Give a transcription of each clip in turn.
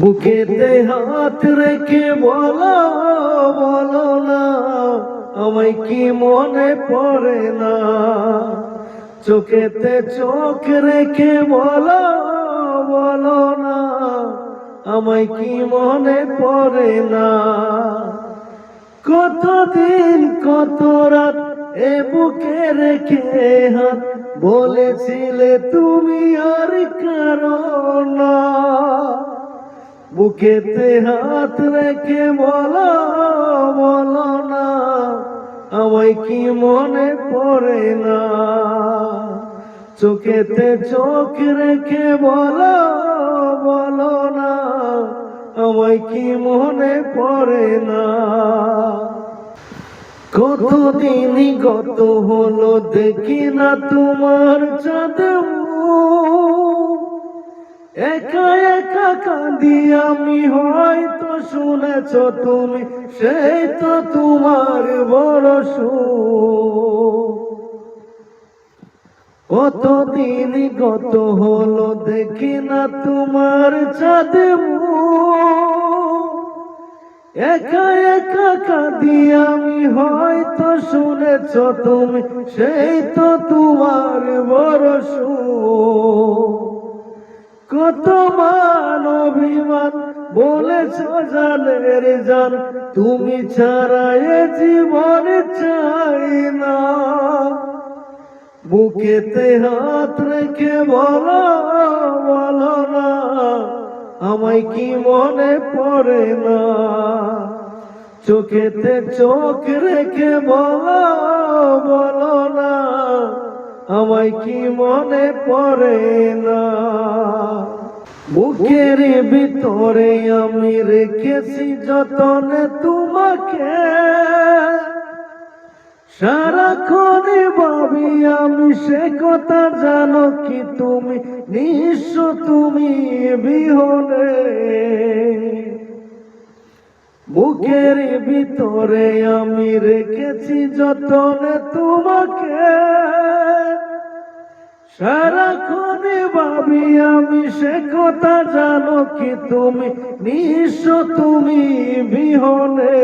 বুকেতে হাত রেখে বলো বলো না, আমায় কি মনে পড়ে না। চোখেতে চোখ রেখে বলো বলো না, আমায় কি মনে পড়ে না। কতদিন কত রাত এ বুকে রেখে হাত বলেছিলে তুমি আর কারো না। বুকেতে হাত রেখে বলো বলো না, আমায় কি মনে পড়ে না। চোখেতে চোখ রেখে বলো বলো না, আমায় কি মনে পড়ে না। কতদিন গত হলো দেখি না তোমার চাঁদ মুখ। একা একা কাঁদি আমি, হয়তো শুনেছ তুমি, সেই তো তোমার বড় সুখ। কতদিন গত হলো দেখি না তোমার চাঁদ মুখ। একা একা কাঁদি আমি, হয়তো শুনেছ তুমি, সেই তো তোমার বড় সুখ। কত মান অভিমান বলেছ জানের জান, তুমি ছাড়া এ জীবন চাই না। বুকেতে হাত রেখে বলো বলো না, আমায় কি মনে পড়ে না। চোখেতে চোখ রেখে বলো বলো না, আমায় কি মনে পড়ে না। বুকের ভিতরে আমি রেখেছি যতনে তোমাকে, সারাক্ষণ ভাবি আমি সে কথা, জানো কি তুমি নিঃস্ব তুমি বিহনে। বুকের ভিতরে আমি রেখেছি যতনে তোমাকে, সারাক্ষণ ভাবি আমি সে কথা, জানো কি তুমি নিঃস্ব তুমি বিহনে।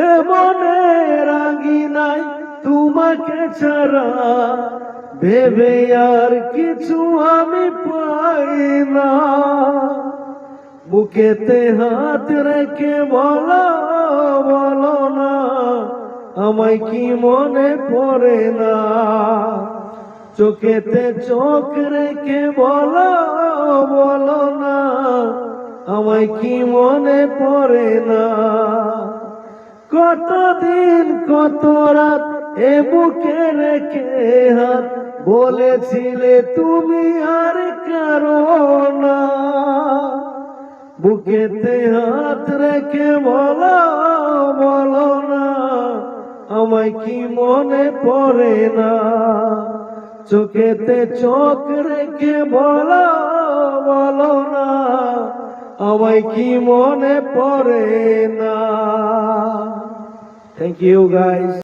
এ মনের আঙিনায় তোমাকে ছাড়া ভেবে আর কিছু আমি পাই না। বুকেতে হাত রেখে বলো বলো না, আমায় কি মনে পড়ে না। চোখেতে চোখ রেখে বলো বলো না, আমায় কি মনে পড়ে না। কতদিন কত রাত এ বুকে রেখে হাত বলেছিলে তুমি আর কারো না। বুকেতে হাত রেখে বলো বলো না, আমায় কি মনে পড়ে না। চোখেতে চোখ রেখে বলো বলো না, আমায় কি মনে পড়ে না। Thank you guys.